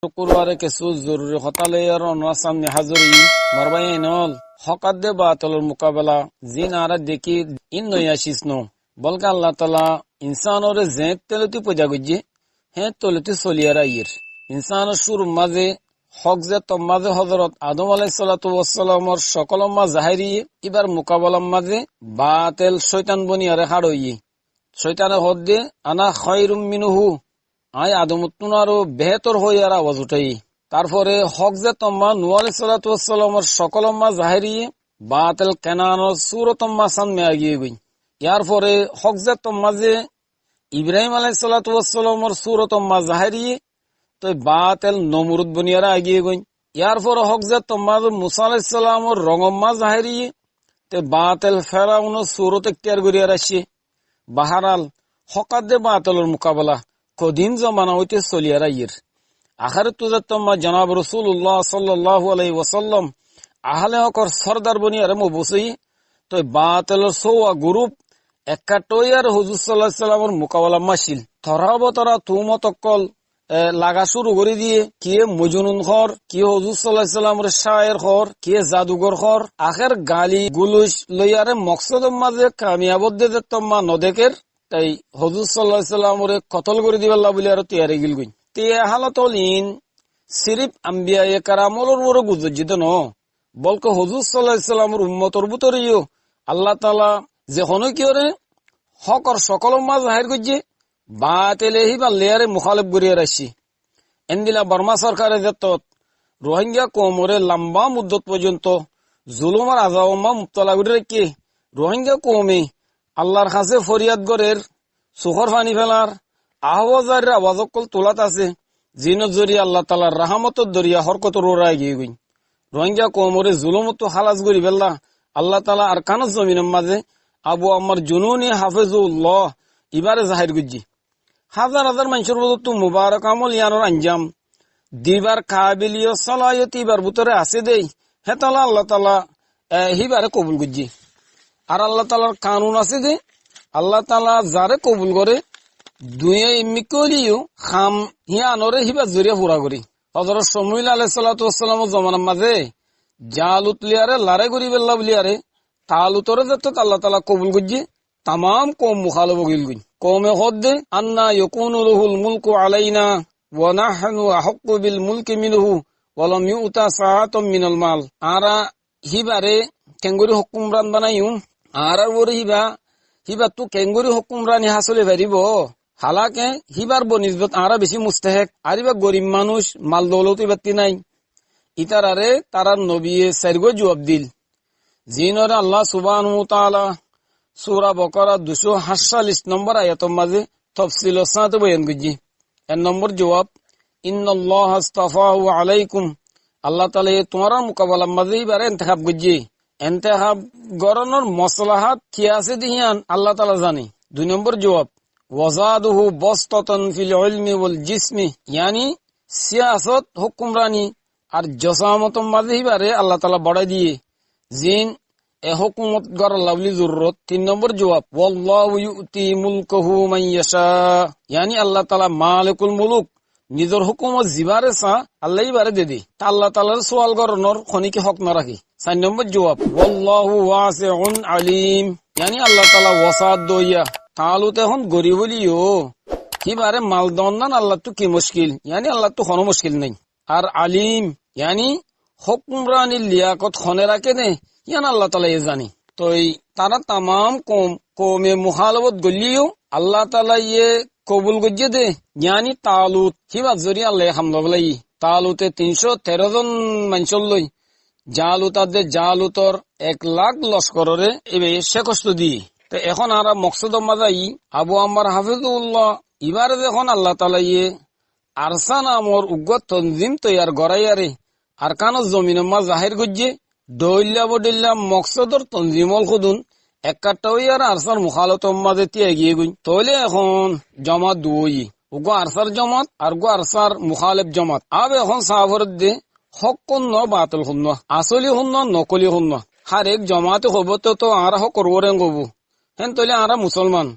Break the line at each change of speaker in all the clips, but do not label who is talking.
শুক্রবারে কিছু জরুরি হতালয়ের সামনে হাজরি মারবাইনল হকাদ্দে বাতলের মোকাবেলা জিন আর দেখি ইন নয়াশিস নো বলকে আল্লাহ তালা ইনসানরে যে তেলতি পূজা করছে হ্যাঁ তলতি চলিয়ার আইয়ের ইনসানের সুর মাঝে হক যে তম্মাজে হজরত আদম আলাইসালামের সকল মা জাহেরি এবার মোকাবেলার মাঝে বাতেল শৈতান বনিয়ারে হাড়ইয়ে শৈতানের হদ্দে আনা খয়রুম মিনুহু আয় আদমুত্তুন আরো বেহতর হয়ে আর আওয়াজ উঠাই। তারপরে হক যে তম্মা নূহ আলাইহিসসালামের সকল মা জাহেরি বাতেল কেনানোর সুরতম্মা সামনে আগিয়ে গই। ইয়ার পরে হক যে তম্মা যে ইব্রাহিম আলাইহিসসালামের সুরতম্মা জাহেরি তো বাতেল নমরুদ বনিয়ারা আগিয়ে গই। ইয়ার পরে হক যে তম্মা মুসা আলাইহিসসালামের রঙম্মা জাহেরি তে বাতেল ফেরাউনের সুরত এখতিয়ার করিয়া আসছে। বাহারাল হকাদ্দে বাতেলের মোকাবেলা কদিন জমানা হইতে চলিয়ার আইয়ের আখারে তুজাত্তম্মা জনাব রসুল্লাহ সাল্লাল্লাহু আলাইহি ওয়াসাল্লাম আহলে হকর সরদার বনিয়ারে মবুসি তো বাতেলের সৌয়া গ্রুপ একাটইয়ার হুজুর সাল্লাল্লাহু আলাইহি সাল্লামের মোকাবেলা মাসিল তরা তুমতকল লাগা শুরু করে দিয়ে কিয়ে মজনুন খর কিয়ে হুজুর সাল্লাল্লাহু আলাইহি সাল্লামের শায়ের খর কিয়ে জাদুঘর খর আখের গালি গুলুস লইয়ারে মকসদের মাঝে কামিয়াবদ্দে তম্মা নদেকের তাই হুজুর সাল্লাল্লাহু আলাইহি সাল্লামের কতল করে দিবাল্লাহ বলে আর তৈয়ারি গিল গই তে হালাতলিন সিরিফ আম্বিয়ায়ে কারামলর বড় গুজজিত ন বলকে হুজুর সাল্লাল্লাহু আলাইহি সাল্লামের উম্মতর ভিতরেও আল্লাহ তাআলা যে হনো কি করে হকর সকল মা জাহির করছে বাতেলেহি বা লেয়ারে মুখালিফ করিয়া রাখছি এন্দিলা বর্মা সরকারের যতত রোহিঙ্গা কওমরে লম্বা মুদ্দত পর্যন্ত জুলুমার আযাবমা মুবতলা করে রেখে রোহিঙ্গা কওমে আল্লাহর কাছে ফরিয়াদ গরের সুখর পানি ফেলার আহ্বাজার আওয়াজকল তোলাত আছে জিনত জরিয়া আল্লাহ তাআলার রাহমতর দরিয়া হরকত রোরা গিয়ে গই রোহিঙ্গা কওমরে জুলুমত খালাস করি বেল্লা আল্লাহ তাআলা আর কানাস জমিনের মাঝে আবু আম্মার জুনুনি হাফিজুল্লাহ ইবারে জাহির গুজি হাজার হাজার মানুষের মধ্যে মুবারক আমল ইয়ানোর আঞ্জাম দিবার কাবিলিয় সালায়ত ইবার ভিতরে আছে দেই হেতালা আল্লাহ তাআলা হিবারে কবুল গুজি আর আল্লাহ তাআলার কানুন আছে যে আল্লাহ তাআলা যারে কবুল করে দুনিয়া এমনি করিও খাম হিয়ানরে হিবা জরিয়া পুরা করি হযরত শমুয়েল আলাইহিস সালাতু ওয়াস সালামের জমানার মাঝে জালুত লিয়ারে লারে করি বেল্লা বলিয়ারে তালুতরে যত আল্লাহ তাআলা কবুল করজি तमाम কওম মুখালিফ হইল গই কওমে হদ্দে আন্না ইয়াকুনু লাহুল মুলকু আলাইনা ওয়া নাহনু আহাক্কু বিল মুলকি মিনহু ওয়া লাম ইউতা সাআতাম মিনাল মাল আরা হিবারে কেঙ্গুরি হুকুমরান বানাইউ আর ওরে হিবা তু কেঙ্গুরি হুকুমরানি হাসলে পারিব হালাকে হিবার বনিসবত আরা বেশি মুস্তাহিক আরিবা গরিব মানুষ মাল দৌলত ইবাতি নাই ইতারারে তারা নবিয়ে সারগো জবাব দিল জিনরে আল্লাহ সুবহানাহু ওয়া তাআলা সূরা বাকারা 248 নম্বর আয়াতের মাঝে তাফসীল সাথে বয়ান করছি এক নম্বর জবাব ইন্নাল্লাহা আস্তাফাহু আলাইকুম আল্লাহ তাআলা তোমার মোকাবেলার মাঝে এবারে ইন্তেখাব করছে ইন্তেখাব গরনের মাসলাহাত কি আছে দিয়ান আল্লাহ তাআলা জানে দুই নম্বর জবাব ওয়াজাদুহু বাসতাতান ফিল ইলমি ওয়াল জিসমি यानी সিয়াসত হুকুমরানি আর জসামতের মাঝে এবারে আল্লাহ তাআলা বড়াই দিয়ে জিন এ হুকুমত গড় লাভলি জরুরত তিন নম্বর জবাব ওয়াল্লাহু ইউতি মুলকাহু মান ইয়াশা यानी আল্লাহ তাআলা মালিকুল মুলুক নিজের হুকুমত জিবারে সা আল্লাহই বারে দে দে তা আল্লাহ তাআলার সওয়াল গরনর খনিকে হক না রাখি চার নম্বর জবাব ওয়াল্লাহু ওয়াসিউন আলিম यानी আল্লাহ তাআলা ওয়াসাদ দইয়া তালুতে হন গরিব বলিও কিবারে মাল দন্নান আল্লাহ তো কি মুশকিল यानी আল্লাহ তো কোনো মুশকিল নাই আর আলিম यानी হুকুমরানি লিয়াকত খনে রাখে নে ইয়ান আল্লাহ তাআলা জানি তো তারা तमाम কওমে মুখালিফত গলিও আল্লাহ তাআলা কবুল গজ্জে দে यानी তালুত হিবা জরিয়া আল্লাহ হামদ বলাই তালুতে 313 জন মানুষ লই জালুতর 1 লাখ লস্কররে এবে সে কষ্ট দি তো এখন আর মকসদ মাজাই আবু আম্মার হাফিজুল্লাহ এবারে যখন আল্লাহ তাআলা আরসা নামর উগ্র তনজিম তৈয়ার গড়াইয়ারে আর কানো জমিনের মা জাহির গজ্জে দইল্লা বডিল্লা মকসদর তনজিমল খুদুন একটা আর আরসার মুখালতর মাঝে তিয়া গিয়ে গুই তইলে এখন জমাত দুই উগো আরসার জমাত আর গো আরসার মুখালিফ জমাত আব এখন সাফরত দে হক কোন বাতিল হন আসলি হন নকলি হন হার এক জমাতে হব তো আর হক করবরেন গবু হেন তইলে আরা মুসলমান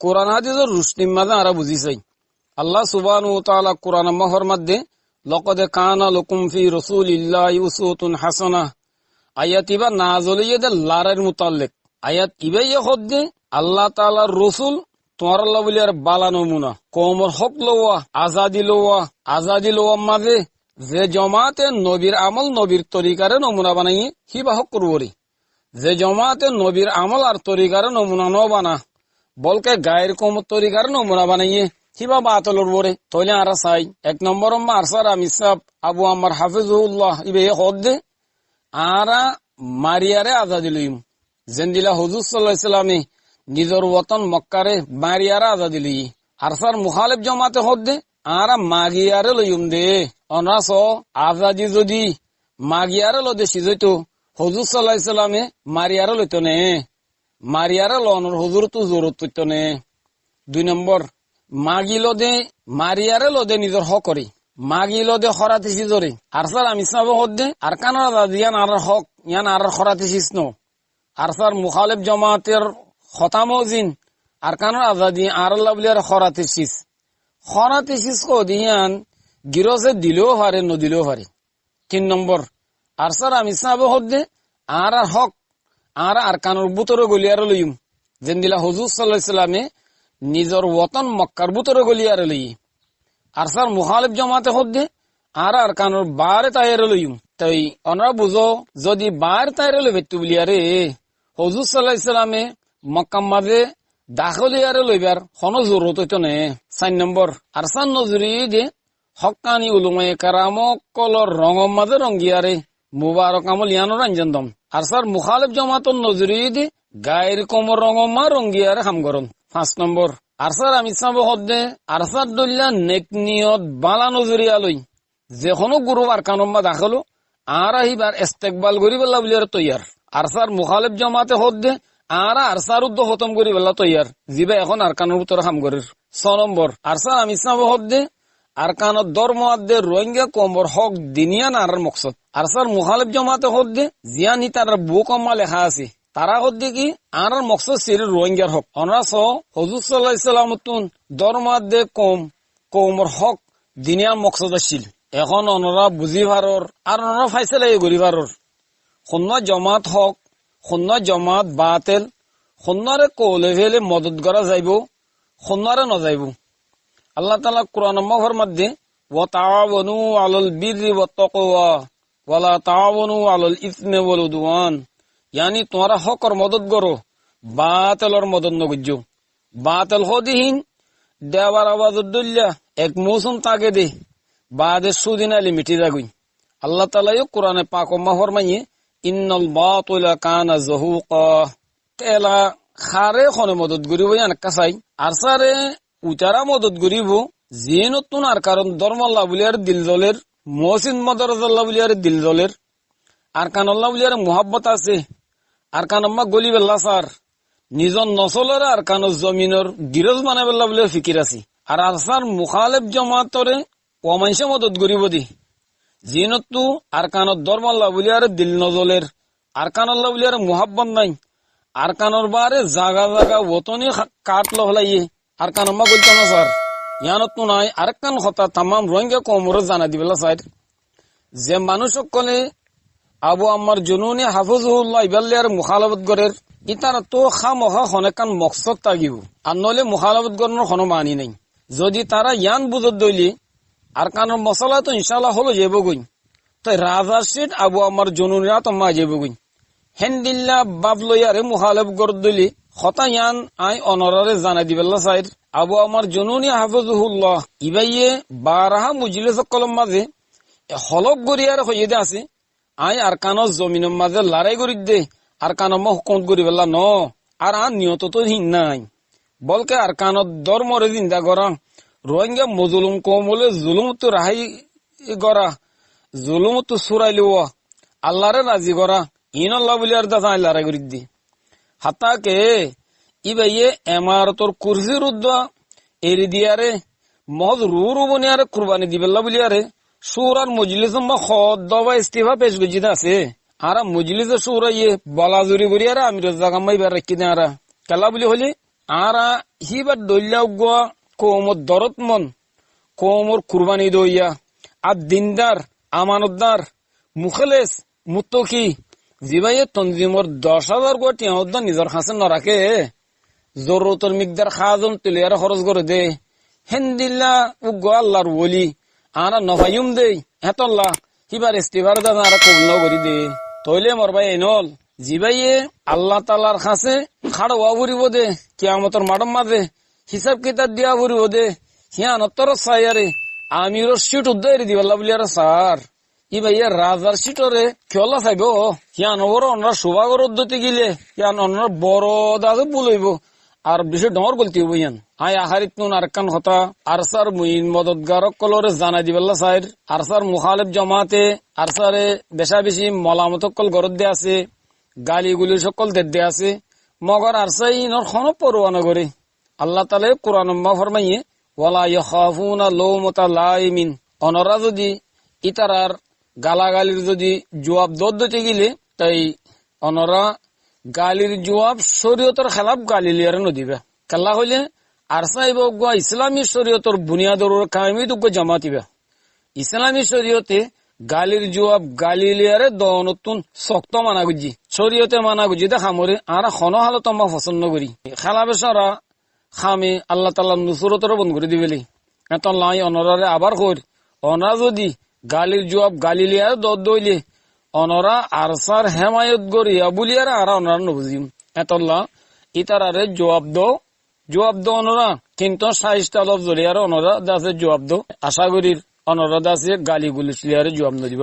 কোরআন হাদিসের রুশনির মাঝে আরা বুঝি চাই আল্লাহ সুবহানাহু ওয়া তাআলা কোরআন মহর মধ্যে লাকাদ কানা লাকুম ফি রাসূলিল্লাহি উসওয়াতুন হাসানাহ আয়াত ইবা নাযলিয়াদ লারের মুতাল্লিক আয়াত ইবাইয়া হদ্দে আল্লাহ তাআলার রাসূল তোমার আল্লাহ বলিয়ার বালা নমুনা কওমর হক লওয়া আজাদি লওয়া মাঝে যে জমাতে নবীর আমল নবীর তরিকারে নমুনা বানাই হিবা হক করবরি যে জমাতে নবীর আমল আর তরিকারে নমুনা ন বানা বলকে গায়ের কম তরিকারে নমুনা বানাইয়ে হিবা বাতলর বরে তইলে আরা চাই 1 নম্বর আরসার আমিসাব আবু আম্মার হাফিজুল্লাহ ইবে হদ্দে আরা মারিয়ারে আজাদি লইম জেন্দিলা হুজুর সাল্লাল্লাহু আলাইহি সাল্লামে নিজের ওতন মক্কারে মারিয়ারে আজাদি লই আরসার মুখালিফ জমাতে হদ্দে আরা মাগিয়ারে লইম দে অনাস আজাদি যদি মাগিয়ারে লদে সিজইতো হুজুর সাল্লাল্লাহু আলাইহি সাল্লামে মারিয়ারে লইতো নে মারিয়ারে লনর হুজুর তো জরুরত হইতো নে 2 নম্বর মাগি লদে মারিয়ারে লদে নিজের হক করি মাগি লদে খরাতে সিজরে আরসার আমিসাব হদ্দে আর কানার আজাদি ইয়ান আর হক ইয়ান আর খরাতে সিজনো আরসার মুখালিফ জমাতের খতামজিন আর কানার আজাদি আর আল্লাহ বলিয়ার খরাতে সিজ কো দিয়ান গিরোজে দিলেও হারে নদিলেও হারে 3 নম্বর আরসার আমিসাব হদ্দে আর হক আর কানুর বুতরে গলিয়ার লইম যেন হুজুর সাল্লাল্লাহু আলাইহি সাল্লামে নিজের ওতন মক্কার বুতরে গলিয়ার লই আরসার মুখালিফ জমাতে হদ্দে আর কানুর বারে তাইরে লইম তাই অনরা বুঝো যদি বার তাইরে লইবে বলিয়ারে হুজুর সাল্লাল্লাহু আলাইহি সাল্লামে মক্কা মাঝে দাখলিয়ারে লইবার কোনো জরুরত হইতো নে 4 নম্বর আরসান নজরি দে হক্কানি উলুমায়ে কারাম কলর রঙম মাঝে রঙ্গিয়ারে মুবারক আমল ইয়ানো রঞ্জনদম আরসার মুখালিফ জমাতন নজরি দে গায়ের কমর রঙমা রঙ্গিয়ারে হামগরন 5 নম্বর আরসার আমিসাব হদ্দে আরসার দল্লা নেক নিয়ত বালা নজরিয়া লই যে কোনো গুরু আরকানম্মা দাখলো আর আহিবার ইস্তেকবাল করিবেলা বলিয়ার তৈয়ার আরসার মুখালিফ জমাতে হদ্দে আরসার উদ্দ খতম করিবেলা তৈয়ার জিবা এখন আরকানের ভিতরে হামগরের 6 নম্বর আরসার আমিসাব হদ্দে আরকানত ধর্ম আদে রোহিঙ্গা কমর হক দিনিয়ান আর মকসদ আরসার মুখালিফ জমাতে হদ্দে জিয়ানি তার বুকম্মা লেখা আছে তারা হদ্দে কি আর মকসদ সির রোহিঙ্গার হক অনাস হুজুর সাল্লাল্লাহু আলাইহি সাল্লাম তুন ধর্ম আদে কমর হক দিনিয়ান মকসদ আছিল এখন অনরা বুঝি ভারর আর অনরা ফাইসলা গরিবারর খুন্ন জমাত হক খুন্ন জমাত বাতিল খুন্নারে কোলে ফেলে মদত করা যাইব খুন্নারে ন যাইব আল্লাহ তাআলা কুরআন মাহফর মধ্যে ওয়া তাআওয়ানু আলাল বিররি ওয়াত তাকওয়া ওয়া লা তাআওয়ানু আলাল ইসমি ওয়াল উদওয়ান यानी তোমারা হকর মদত করো বাতিলর মদত নগজ্জো বাতিল হদিহীন দেওয়ার আওয়াজ দুল্লা এক মৌসুম তাকে দে বাদে সুদিন আলী মিটি যাগুই আল্লাহ তাআলা কোরআনে পাক মাহফর মাইয়ে ইন্নাল বাতিলা কানা যাহুকা তেলা খারে খনে মদত করিব ইয়ান কাসাই আর সারে উচারা মদত করিব জিনতুন আর কারণ ধর্মাল্লাহ বলিয়ার দিল জলের মহসিন মদরজাল্লাহ বলিয়ার দিল জলের আর কানাল্লাহ বলিয়ার মুহাব্বত আছে আর কানম্মা গলি বেল্লা সার নিজন নসলের আর কান জমিনের গিরজ মানে বেল্লা বলে ফিকির আছে আর আরসার মুখালিফ জমাতরে অমাইশে মদত করিব দি জিনতু আর কানত ধর্মাল্লাহ বলিয়ার দিল নজলের আর কানাল্লাহ বলিয়ার মুহাব্বত নাই আর কানর বারে জাগা জাগা ওতনি কাট লহলাইয়ে আর কানম্মা বলতো না স্যার ইয়ানত নাই আর কান কথা তাম রোহিঙ্গা কমর জানা দিবেলা সাইড যে মানুষ সকলে আবু আম্মার জুনুনি হাফিজুল্লাহ ইবাল্লিয়ার মুখালাফত গরের ইতার তো খামখা খনেকান মকসদ তাগিব আর নলে মুখালাফত গরনের কোনো মানি নাই যদি তারা ইয়ান বুঝত দইলি আর কানের মশলা তো ইনশাল্লাহ হলো যাবো গই তাই রাজার সিট আবু আম্মার জুনুনিরা তো মা যাবো গই হেন্দিল্লা বাবলইয়ারে মুখালাফ গর দইলি খতা ইয়ান আই অনরারে জানা দিবেল্লা সাইড আবু আম্মার জুনুনি হাফিজুল্লাহ ইবাইয়ে বারাহা মুজলিস কলম মাঝে হলক গরিয়ার হইয়ে দে আছে আই আর কানো জমিনের মাঝে লড়াই করি দে আর কানো হুকুম করি বেলা ন আর নিয়ত তো হিন নাই বলকে আর কানো ধর্মরে জিন্দা করা রোহিঙ্গা মজলুম কমলে জুলুম তো রাহাই করা জুলুম তো সুরাই লিওয়া আল্লাহরে রাজি করা ইন আল্লাহ বলি আর দাদা লড়াই করি দি হাতাকে ইবাইয়ে এমারতর কুরসির উদ্দা এরি দিয়ারে মহজ রু বনিয়ারে কুরবানি দিবেল্লা বলিয়ারে সুরার মজলিস দবা ইস্তিফা পেশ গজিতে আছে আর মজলিস সুরা ইয়ে বলাজুরি করি আর আমি রোজাগাম্মাই বার রেখি দে আর কেলা বলি হলি আর হিবার দলিয়া কোমর দরত মন কোমর কুরবানি দইয়া আর দিনদার আমানতদার মুখলেস মুত্তকি জিবাইয়ে তনজিমর 10,000 কোটি অদ্দা নিজের হাসে ন রাখে জরুরতর মিকদার খাজন তুলিয়ার খরচ করে দে হেন্দিল্লা উগ্র আল্লাহর ওলি আনা নভাইম দেই হেতল্লাহ হিবার ইস্তিবার দাদা আর কবুল করি দে তইলে মোর ভাই এনল জিবাইয়ে আল্লাহ তাআলার কাছে খাড়ওয়া বুড়িব দে কিয়ামতের মাঠের মাঝে হিসাব কিতাব দিয়া বুড়িব দে হিয়ানতর সাইয়ারে আমির সিট উদ্দাইরি দিবাল্লা বলিয়ার স্যার ই ভাইয়া রাজার সিটরে কেলা চাইব হিয়ান ওর অনরা শোভাগর উদ্যতি গিলে হিয়ান অনরা বড় দাদু বলইব আর বেশি ডর গলতি হইব ইয়ান আয় আহারিত নুন আরকান হতা আরসার মুইন মদতগারক কলরে জানাই দিবাল্লা সাইর আরসার মুখালেব জমাতে আরসারে বেশা বেশি মলামত কল গরত দে আছে গালিগুলি সকল দে আছে মগর আরসাই ইনর খন পরোয়া নগরে আল্লাহ তাআলা কোরআন মা ফরমাইয়ে ওয়ালা ইয়াখাফুনা লাওমাতা লাইমিন অনরা যদি ইতারার গালাগালির যদি জবাব দিতে গেলে তাই অনরা গালির জবাব শরীয়তের খেলাফ গালি লিয়ার নদিবে কাল্লা হইলে আর সাইব ইসলামী শরীয়তের বুনিয়াদর কায়েমি দুগ্গ জামাতিবে ইসলামী শরীয়তে গালির জবাব গালি লিয়ারে দনতুন শক্ত মানা গুজি শরীয়তে মানা গুজি দে খামরে আর খন হালত আমরা পছন্দ করি খেলা বেসারা খামে আল্লাহ তাআলা নুসরতর বন্ধ করে দিবেলি এত লাই অনরারে আবার কর অনা যদি গালির জবাব গালি লিয়ার দইলে অনরা আরসার হেমায়ত গরিয়া বুলিয়ার আর অনরা নবুজিম এতল্লা ইতারারে জবাব দো অনরা কিন্তু সাইজটা লফ জলিয়ার অনরা দাসে জবাব দো আশা করির অনরা দাসে গালি গুলি লিয়ারে জবাব ন দিব